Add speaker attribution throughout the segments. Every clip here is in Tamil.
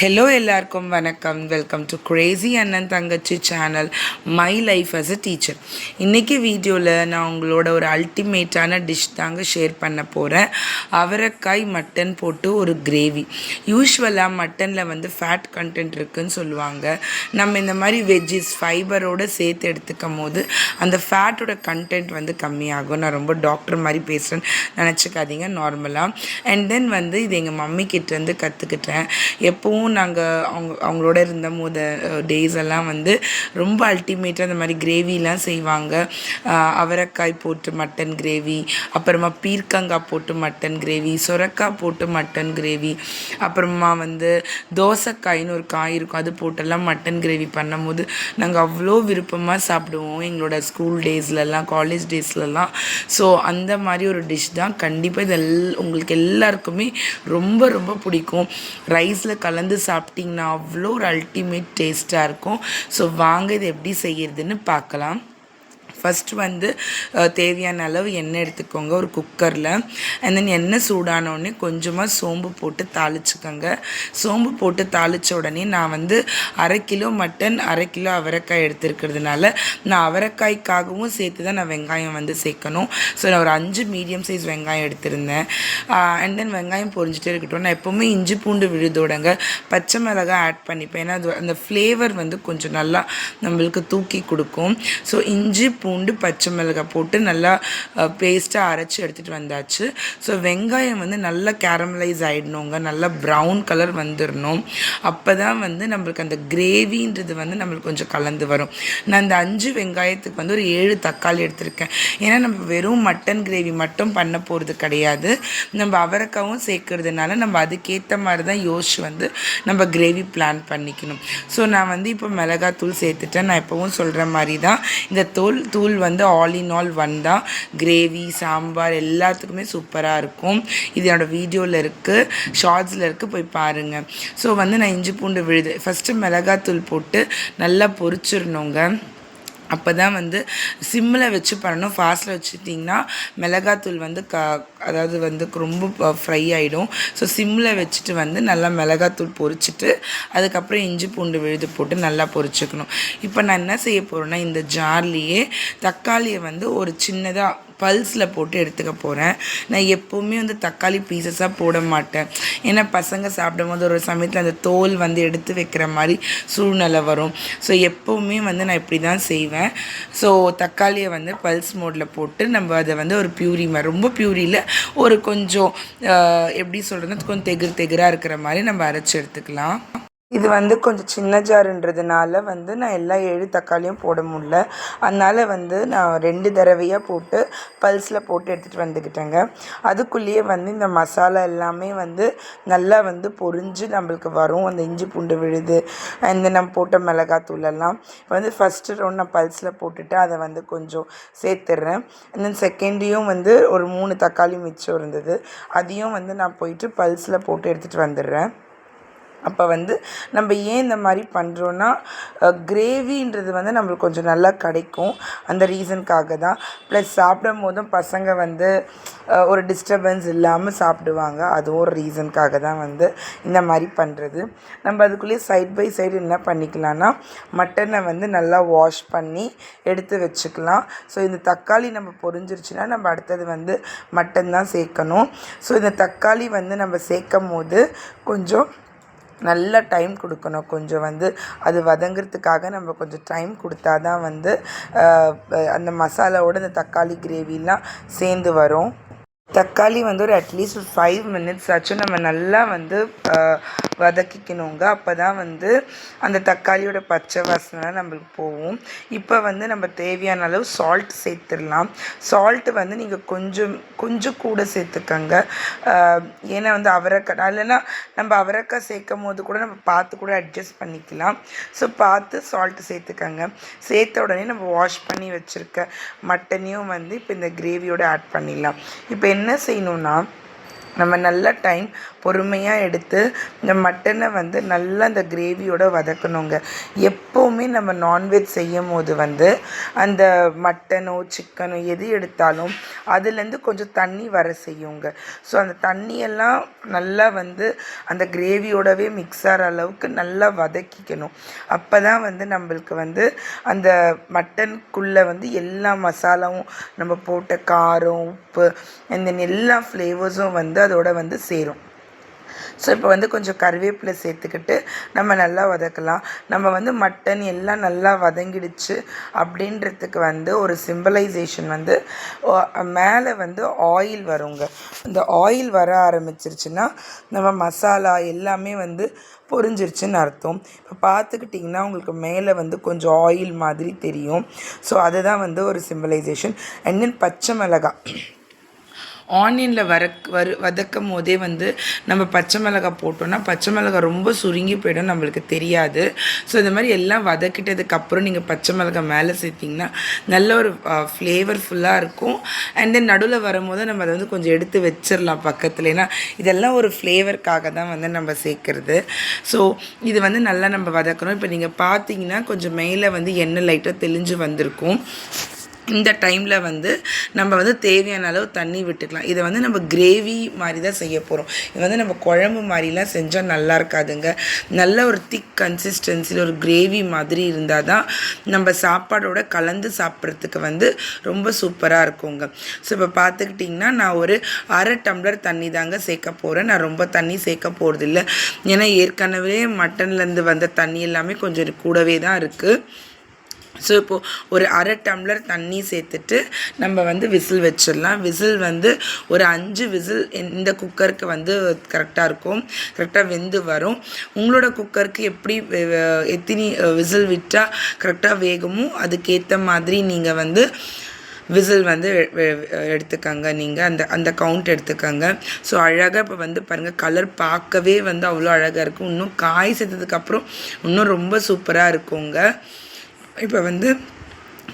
Speaker 1: ஹலோ எல்லாருக்கும் வணக்கம். வெல்கம் டு கிரேசி அண்ணன் தங்கச்சி channel my life as a teacher. இன்றைக்கி வீடியோவில் நான் உங்களோட ஒரு அல்டிமேட்டான டிஷ் தாங்க ஷேர் பண்ண போகிறேன். அவரைக்காய் மட்டன் போட்டு ஒரு கிரேவி. யூஸ்வலாக மட்டனில் வந்து ஃபேட் கண்டென்ட் இருக்குதுன்னு சொல்லுவாங்க. நம்ம இந்த மாதிரி வெஜ்ஜிஸ் ஃபைபரோடு சேர்த்து எடுத்துக்கும் போது அந்த ஃபேட்டோட கண்டென்ட் வந்து கம்மியாகும். நான் ரொம்ப டாக்டர் மாதிரி பேசுகிறேன்னு நினச்சிக்காதீங்க, நார்மலாக. அண்ட் தென் வந்து இது எங்கள் மம்மி கிட்டேருந்து கற்றுக்கிட்டேன். எப்போவும் நாங்கள் அவங்களோட இருந்த போது டேஸ் எல்லாம் வந்து ரொம்ப அல்டிமேட்டாக இந்த மாதிரி கிரேவிலாம் செய்வாங்க. அவரைக்காய் போட்டு மட்டன் கிரேவி, அப்புறமா பீர்க்கங்காய் போட்டு மட்டன் கிரேவி, சுரக்காய் போட்டு மட்டன் கிரேவி, அப்புறமா வந்து தோசைக்காயின்னு ஒரு காய் இருக்கும், அது போட்டெல்லாம் மட்டன் கிரேவி பண்ணும்போது நாங்கள் அவ்வளோ விருப்பமாக சாப்பிடுவோம் எங்களோட ஸ்கூல் டேஸ்லலாம், காலேஜ் டேஸ்லலாம். ஸோ அந்த மாதிரி ஒரு டிஷ் தான். கண்டிப்பாக இது உங்களுக்கு எல்லாருக்குமே ரொம்ப ரொம்ப பிடிக்கும். ரைஸில் கலந்து சாப்பிட்டிங்கன்னா அவ்வளோ ஒரு அல்டிமேட் டேஸ்ட்டாக இருக்கும். ஸோ வாங்க இது எப்படி செய்கிறதுன்னு பார்க்கலாம். ஃபஸ்ட்டு வந்து தேவையான அளவு எண்ணெய் எடுத்துக்கோங்க ஒரு குக்கரில். அண்ட் தென் எண்ணெய் சூடானோடனே கொஞ்சமாக சோம்பு போட்டு தாளிச்சுக்கோங்க. சோம்பு போட்டு தாளித்த உடனே நான் வந்து 1/2 கிலோ மட்டன் 1/2 கிலோ அவரைக்காய் எடுத்துருக்கிறதுனால நான் அவரைக்காய்க்காகவும் சேர்த்து தான் நான் வெங்காயம் வந்து சேர்க்கணும். ஸோ நான் ஒரு 5 மீடியம் சைஸ் வெங்காயம் எடுத்திருந்தேன். அண்ட் தென் வெங்காயம் பொரிஞ்சிட்டே இருக்கட்டும். நான் எப்போவுமே இஞ்சி பூண்டு விழுதோடங்க பச்சை மிளகாய் ஆட் பண்ணிப்பேன். ஏன்னா அது அந்த ஃப்ளேவர் வந்து கொஞ்சம் நல்லா நம்மளுக்கு தூக்கி கொடுக்கும். ஸோ இஞ்சி பூண்டு பச்சை மிளகாய் போட்டு நல்லா பேஸ்ட்டாக அரைச்சி எடுத்துகிட்டு வந்தாச்சு. ஸோ வெங்காயம் வந்து நல்லா கேரமலைஸ் ஆகிடணுங்க, நல்லா ப்ரௌன் கலர் வந்துடணும். அப்போ தான் வந்து நம்மளுக்கு அந்த கிரேவின்றது வந்து நம்மளுக்கு கொஞ்சம் கலந்து வரும். நான் அந்த 5 வெங்காயத்துக்கு வந்து ஒரு 7 தக்காளி எடுத்திருக்கேன். ஏன்னா நம்ம வெறும் மட்டன் கிரேவி மட்டும் பண்ண போகிறது கிடையாது, நம்ம அவரைக்காவும் சேர்க்கறதுனால நம்ம அதுக்கேற்ற மாதிரி தான் யோசிச்சு வந்து நம்ம கிரேவி பிளான் பண்ணிக்கணும். ஸோ நான் வந்து இப்போ மிளகாத்தூள் சேர்த்துட்டேன். நான் எப்போவும் சொல்கிற மாதிரி தான் இந்த தூள் வந்து ஆல் இன் ஆல் ஒன் தான். கிரேவி, சாம்பார் எல்லாத்துக்குமே சூப்பராக இருக்கும். இது என்னோடய வீடியோவில் இருக்குது, ஷார்ட்ஸில் இருக்குது, போய் பாருங்கள். ஸோ வந்து நான் இஞ்சி பூண்டு விழுது ஃபஸ்ட்டு மிளகாத்தூள் போட்டு நல்லா பொரிச்சிடணுங்க. அப்போ தான் வந்து சிம்மில் வச்சு பண்ணணும். ஃபாஸ்ட்டில் வச்சுட்டிங்கன்னா மிளகாத்தூள் வந்து அதாவது வந்து ரொம்ப ஃப்ரை ஆகிடும். ஸோ சிம்மில் வச்சுட்டு வந்து நல்லா மிளகாத்தூள் பொரிச்சிட்டு அதுக்கப்புறம் இஞ்சி பூண்டு விழுது போட்டு நல்லா பொரிச்சுக்கணும். இப்போ நான் என்ன செய்ய போகிறேன்னா, இந்த ஜார்லேயே தக்காளியை வந்து ஒரு சின்னதாக பல்ஸில் போட்டு எடுத்துக்க போகிறேன். நான் எப்போவுமே வந்து தக்காளி பீசஸாக போட மாட்டேன். ஏன்னா பசங்க சாப்பிடும் போது ஒரு சமயத்தில் அந்த தோல் வந்து எடுத்து வைக்கிற மாதிரி சூழ்நிலை வரும். ஸோ எப்போவுமே வந்து நான் இப்படி தான் செய்வேன். ஸோ தக்காளியை வந்து பல்ஸ் மோடில் போட்டு நம்ம அதை வந்து ஒரு பியூரி மாதிரி, ரொம்ப பியூரியில் ஒரு கொஞ்சம் எப்படி சொல்கிறதுனா கொஞ்சம் தெகுராக இருக்கிற மாதிரி நம்ம அரைச்சி எடுத்துக்கலாம். இது வந்து கொஞ்சம் சின்ன ஜாருன்றதுனால வந்து நான் எல்லா 7 தக்காளியும் போட முடியல. அதனால் வந்து நான் 2 தடவையாக போட்டு பல்ஸில் போட்டு எடுத்துகிட்டு வந்துக்கிட்டேங்க. அதுக்குள்ளேயே வந்து இந்த மசாலா எல்லாமே வந்து நல்லா வந்து பொரிஞ்சு நம்மளுக்கு வரும். அந்த இஞ்சி பூண்டு விழுது, இந்த நம்ம போட்ட மிளகாத்தூளெல்லாம் வந்து ஃபஸ்ட்டு ரவுண்ட் நான் பல்ஸில் போட்டுட்டு அதை வந்து கொஞ்சம் சேர்த்துட்றேன். அண்ட் தென் செகண்டையும் வந்து ஒரு 3 தக்காளி மிச்சம் இருந்தது, அதையும் வந்து நான் போயிட்டு பல்ஸில் போட்டு எடுத்துகிட்டு வந்துடுறேன். அப்போ வந்து நம்ம ஏன் இந்த மாதிரி பண்ணுறோன்னா, கிரேவின்றது வந்து நம்மளுக்கு கொஞ்சம் நல்லா கிடைக்கும். அந்த ரீசனுக்காக தான். ப்ளஸ் சாப்பிடும் போதும் பசங்க வந்து ஒரு டிஸ்டர்பன்ஸ் இல்லாமல் சாப்பிடுவாங்க. அதுவும் ஒரு ரீசனுக்காக தான் வந்து இந்த மாதிரி பண்ணுறது. நம்ம அதுக்குள்ளேயே சைட் பை சைடு என்ன பண்ணிக்கலாம்னா, மட்டனை வந்து நல்லா வாஷ் பண்ணி எடுத்து வச்சுக்கலாம். ஸோ இந்த தக்காளி நம்ம பொரிஞ்சிருச்சுன்னா நம்ம அடுத்தது வந்து மட்டன் தான் சேர்க்கணும். ஸோ இந்த தக்காளி வந்து நம்ம சேர்க்கும் போது கொஞ்சம் நல்லா டைம் கொடுக்கணும். கொஞ்சம் வந்து அது வதங்கிறதுக்காக நம்ம கொஞ்சம் டைம் கொடுத்தா தான் வந்து அந்த மசாலாவோட இந்த தக்காளி கிரேவிலாம் சேர்ந்து வரும். தக்காளி வந்து ஒரு அட்லீஸ்ட் ஒரு 5 மினிட்ஸ் ஆச்சும் நம்ம நல்லா வந்து வதக்கிக்கணுங்க. அப்போ தான் வந்து அந்த தக்காளியோட பச்சை வாசனை நம்மளுக்கு போகும். இப்போ வந்து நம்ம தேவையான அளவு சால்ட் சேர்த்துடலாம். சால்ட்டு வந்து நீங்கள் கொஞ்சம் கூட சேர்த்துக்கங்க. ஏன்னா வந்து அவரைக்காய் இல்லைன்னா நம்ம அவரைக்காய் சேர்க்கும் போது கூட நம்ம பார்த்து கூட அட்ஜஸ்ட் பண்ணிக்கலாம். ஸோ பார்த்து சால்ட்டு சேர்த்துக்கங்க. சேர்த்த உடனே நம்ம வாஷ் பண்ணி வச்சுருக்க மட்டனையும் வந்து இப்போ இந்த கிரேவியோடு ஆட் பண்ணிடலாம். இப்போ என்ன செய்யணுன்னா, நம்ம நல்ல டைம் பொறுமையாக எடுத்து இந்த மட்டனை வந்து நல்லா அந்த கிரேவியோட வதக்கணுங்க. எப்போவுமே நம்ம நான்வெஜ் செய்யும் போது வந்து அந்த மட்டனோ சிக்கனோ எது எடுத்தாலும் அதுலேருந்து கொஞ்சம் தண்ணி வர செய்யுங்க. ஸோ அந்த தண்ணியெல்லாம் நல்லா வந்து அந்த கிரேவியோடவே மிக்ஸ் ஆகிற அளவுக்கு நல்லா வதக்கிக்கணும். அப்போ தான் வந்து நம்மளுக்கு வந்து அந்த மட்டனுக்குள்ளே வந்து எல்லா மசாலாவும் நம்ம போட்ட காரம், உப்பு, இந்த எல்லா ஃப்ளேவர்ஸும் வந்து அதோட வந்து சேரும். ஸோ இப்போ வந்து கொஞ்சம் கருவேப்பிலை சேர்த்துக்கிட்டு நம்ம நல்லா வதக்கலாம். நம்ம வந்து மட்டன் எல்லாம் நல்லா வதங்கிடுச்சு அப்படின்றதுக்கு வந்து ஒரு சிம்பலைசேஷன் வந்து மேலே வந்து ஆயில் வருங்க. இந்த ஆயில் வர ஆரம்பிச்சிருச்சுன்னா நம்ம மசாலா எல்லாமே வந்து பொரிஞ்சிருச்சுன்னு அர்த்தம். இப்போ பார்த்துக்கிட்டிங்கன்னா உங்களுக்கு மேலே வந்து கொஞ்சம் ஆயில் மாதிரி தெரியும். ஸோ அதுதான் வந்து ஒரு சிம்பலைசேஷன். அண்ட் தென் பச்சை மிளகாய் ஆனியனில் வதக்கும் போதே வந்து நம்ம பச்சை மிளகாய் போட்டோன்னா பச்சை மிளகாய் ரொம்ப சுருங்கி போயிடும், நம்மளுக்கு தெரியாது. ஸோ இந்த மாதிரி எல்லாம் வதக்கிட்டதுக்கப்புறம் நீங்கள் பச்சை மிளகாய் மேலே சேர்த்திங்கன்னா நல்ல ஒரு ஃப்ளேவர்ஃபுல்லாக இருக்கும். அண்ட் தென் நடுவில் வரும்போது நம்ம அதை வந்து கொஞ்சம் எடுத்து வச்சிடலாம் பக்கத்தில். ஏன்னா இதெல்லாம் ஒரு ஃப்ளேவருக்காக தான் வந்து நம்ம சேர்க்குறது. ஸோ இது வந்து நல்லா நம்ம வதக்கணும். இப்போ நீங்கள் பார்த்தீங்கன்னா கொஞ்சம் மேலே வந்து எண்ணெய் லைட்டாக தெளிஞ்சு வந்திருக்கும். இந்த டைமில் வந்து நம்ம வந்து தேவையான அளவு தண்ணி விட்டுக்கலாம். இதை வந்து நம்ம கிரேவி மாதிரி தான் செய்ய போகிறோம். இது வந்து நம்ம குழம்பு மாதிரிலாம் செஞ்சால் நல்லா இருக்காதுங்க. நல்ல ஒரு திக் கன்சிஸ்டன்சியில் ஒரு கிரேவி மாதிரி இருந்தால் தான் நம்ம சாப்பாடோட கலந்து சாப்பிட்றதுக்கு வந்து ரொம்ப சூப்பராக இருக்குங்க. ஸோ இப்போ பார்த்துக்கிட்டிங்கன்னா நான் ஒரு 1/2 டம்ளர் தண்ணி தாங்க சேர்க்க போகிறேன். நான் ரொம்ப தண்ணி சேர்க்க போகிறதில்ல. ஏன்னா ஏற்கனவே மட்டன்லேருந்து வந்த தண்ணி எல்லாமே கொஞ்சம் கூடவே தான் இருக்குது. ஸோ இப்போது ஒரு 1/2 டம்ளர் தண்ணி சேர்த்துட்டு நம்ம வந்து விசில் வச்சிடலாம். விசில் வந்து ஒரு 5 விசில் இந்த குக்கருக்கு வந்து கரெக்டாக இருக்கும், கரெக்டாக வெந்து வரும். உங்களோட குக்கருக்கு எப்படி எத்தனை விசில் விட்டால் கரெக்டாக வேகுமோ அதுக்கேற்ற மாதிரி நீங்கள் வந்து விசில் வந்து எடுத்துக்கங்க. நீங்கள் அந்த கவுண்ட் எடுத்துக்கங்க. ஸோ அழகாக இப்போ வந்து பாருங்கள், கலர் பார்க்கவே வந்து அவ்வளோ அழகாக இருக்கும். இன்னும் காய் சேர்த்ததுக்கப்புறம் இன்னும் ரொம்ப சூப்பராக இருக்குங்க. இப்போ வந்து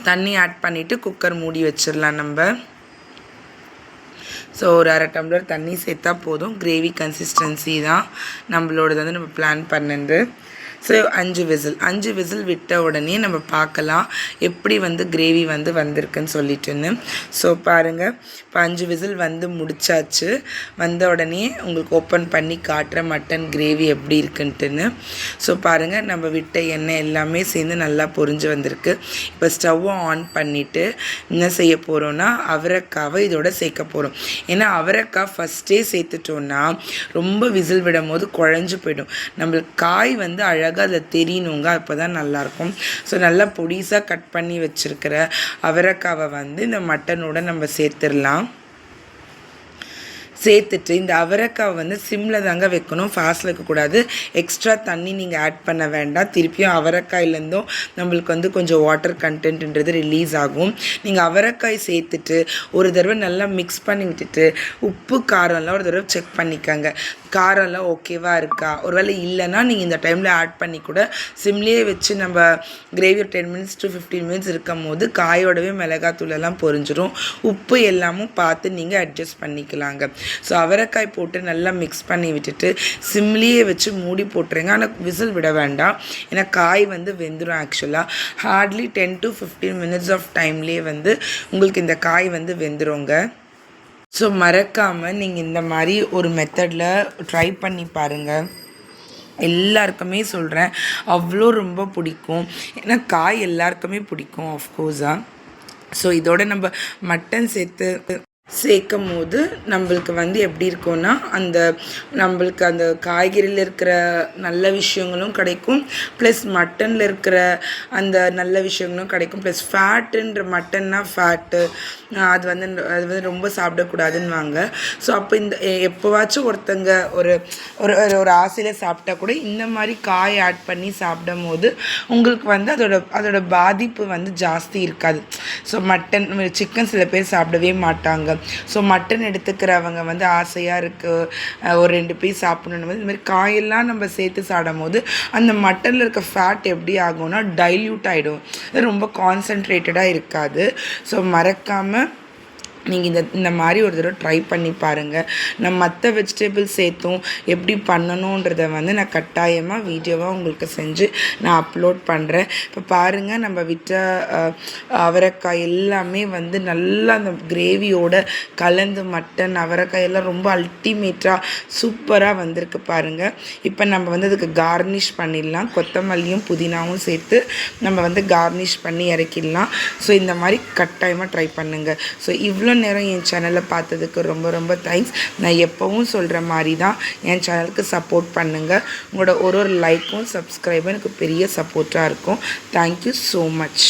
Speaker 1: தண்ணி ஆட் பண்ணிவிட்டு குக்கர் மூடி வச்சிடலாம் நம்ம. ஸோ ஒரு 1/2 டம்ளர் தண்ணி சேர்த்தா போதும். கிரேவி கன்சிஸ்டன்சி தான் நம்மளோடது வந்து நம்ம பிளான் பண்ணது. ஸோ 5 விசில் விட்ட உடனே நம்ம பார்க்கலாம் எப்படி வந்து கிரேவி வந்து வந்திருக்குன்னு சொல்லிட்டுன்னு. ஸோ பாருங்கள், இப்போ 5 விசில் வந்து முடிச்சாச்சு. வந்த உடனே உங்களுக்கு ஓப்பன் பண்ணி காட்டுற மட்டன் கிரேவி எப்படி இருக்குன்ட்டுன்னு. ஸோ பாருங்கள், நம்ம விட்ட எண்ணெய் எல்லாமே சேர்ந்து நல்லா பொரிஞ்சு வந்திருக்கு. இப்போ ஸ்டவ்வை ஆன் பண்ணிவிட்டு என்ன செய்ய போகிறோன்னா அவரைக்காவை இதோட சேர்க்க போகிறோம். ஏன்னா அவரைக்காய் ஃபஸ்ட்டே சேர்த்துட்டோன்னா ரொம்ப விசில் விடும் போது குழஞ்சு போயிடும். நம்மளுக்கு காய் வந்து அழகாக அதில் தெரியணுங்க, அப்போ தான் நல்லாயிருக்கும். ஸோ நல்லா பொடிசாக கட் பண்ணி வச்சுருக்கிற அவரைக்காவை வந்து இந்த மட்டனோட நம்ம சேர்த்துடலாம். சேர்த்துட்டு இந்த அவரைக்காய் வந்து சிம்மில் தாங்க வைக்கணும், ஃபாஸ்ட்டில் வைக்கக்கூடாது. எக்ஸ்ட்ரா தண்ணி நீங்கள் ஆட் பண்ண வேண்டாம். திருப்பியும் அவரைக்காயிலேருந்தும் நம்மளுக்கு வந்து கொஞ்சம் வாட்டர் கண்டென்ட்ன்றது ரிலீஸ் ஆகும். நீங்கள் அவரைக்காய் சேர்த்துட்டு ஒரு தடவை நல்லா மிக்ஸ் பண்ணி விட்டுட்டு உப்பு காரம்லாம் ஒரு தடவை செக் பண்ணிக்கோங்க. காரம்லாம் ஓகேவாக இருக்கா? ஒருவேளை இல்லைன்னா நீங்கள் இந்த டைமில் ஆட் பண்ணி கூட சிம்லேயே வச்சு நம்ம கிரேவி 10 மினிட்ஸ் to 15 மினிட்ஸ் இருக்கும் போது காயோடவே மிளகாத்தூளெல்லாம் பொரிஞ்சிடும். உப்பு எல்லாமும் பார்த்து நீங்கள் அட்ஜஸ்ட் பண்ணிக்கலாங்க. ஸோ அவரைக்காய் போட்டு நல்லா மிக்ஸ் பண்ணி விட்டுட்டு சிம்லேயே வச்சு மூடி போட்டுருங்க. ஆனால் விசில் விட வேண்டாம், ஏன்னா காய் வந்து வெந்துடும். ஆக்சுவலாக ஹார்ட்லி 10 to 15 மினிட்ஸ் ஆஃப் டைம்லேயே வந்து உங்களுக்கு இந்த காய் வந்து வெந்துடுங்க. ஸோ மறக்காமல் நீங்கள் இந்த மாதிரி ஒரு மெத்தடில் ட்ரை பண்ணி பாருங்கள். எல்லாருக்குமே சொல்கிறேன், அவ்வளோ ரொம்ப பிடிக்கும். ஏன்னா காய் எல்லாருக்குமே பிடிக்கும் ஆஃப்கோர்ஸாக. ஸோ இதோட நம்ம மட்டன் சேர்க்கும் போது நம்மளுக்கு வந்து எப்படி இருக்கும்னா நம்மளுக்கு அந்த காய்கறியில் இருக்கிற நல்ல விஷயங்களும் கிடைக்கும், ப்ளஸ் மட்டனில் இருக்கிற அந்த நல்ல விஷயங்களும் கிடைக்கும். ப்ளஸ் ஃபேட்டுன்ற மட்டன்னா ஃபேட்டு அது வந்து ரொம்ப சாப்பிடக்கூடாதுன்னுவாங்க. ஸோ அப்போ எப்போவாச்சும் ஒருத்தங்க ஒரு ஒரு ஆசையில் சாப்பிட்டா கூட இந்த மாதிரி காய் ஆட் பண்ணி சாப்பிடும் போது உங்களுக்கு வந்து அதோட பாதிப்பு வந்து ஜாஸ்தி இருக்காது. ஸோ மட்டன் சிக்கன் சில பேர் சாப்பிடவே மாட்டாங்க. ஸோ மட்டன் எடுத்துக்கிறவங்க வந்து ஆசையாக இருக்குது ஒரு 2 பீஸ் சாப்பிடணும் போது இந்த மாதிரி காயெல்லாம் நம்ம சேர்த்து சாப்பிடும் போது அந்த மட்டனில் இருக்க ஃபேட் எப்படி ஆகும்னா டைல்யூட் ஆகிடும், ரொம்ப கான்சன்ட்ரேட்டடாக இருக்காது. ஸோ மறக்காமல் நீங்கள் இந்த மாதிரி ஒரு தடவை ட்ரை பண்ணி பாருங்கள். நான் மற்ற வெஜிடபிள்ஸ் சேர்த்தும் எப்படி பண்ணணுன்றதை நான் கட்டாயமாக வீடியோவாக உங்களுக்கு செஞ்சு நான் அப்லோட் பண்ணுறேன். இப்போ பாருங்கள், நம்ம விட்ட அவரைக்காய் எல்லாமே நல்லா அந்த கிரேவியோட கலந்து மட்டன் அவரைக்காய் எல்லாம் ரொம்ப அல்டிமேட்டாக சூப்பராக வந்திருக்கு பாருங்கள். இப்போ நம்ம அதுக்கு கார்னிஷ் பண்ணிடலாம். கொத்தமல்லியும் புதினாவும் சேர்த்து நம்ம கார்னிஷ் பண்ணி இறக்கிடலாம். ஸோ இந்த மாதிரி கட்டாயமாக ட்ரை பண்ணுங்கள். ஸோ இவ்வளோ நேரம் என் சேனலை பார்த்ததுக்கு ரொம்ப ரொம்ப தேங்க்ஸ். நான் எப்போவும் சொல்கிற மாதிரி தான் என் சேனலுக்கு சப்போர்ட் பண்ணுங்கள். உங்களோட ஒரு லைக்கும் சப்ஸ்கிரைபும் எனக்கு பெரிய சப்போர்ட்டாக இருக்கும். Thank you so much.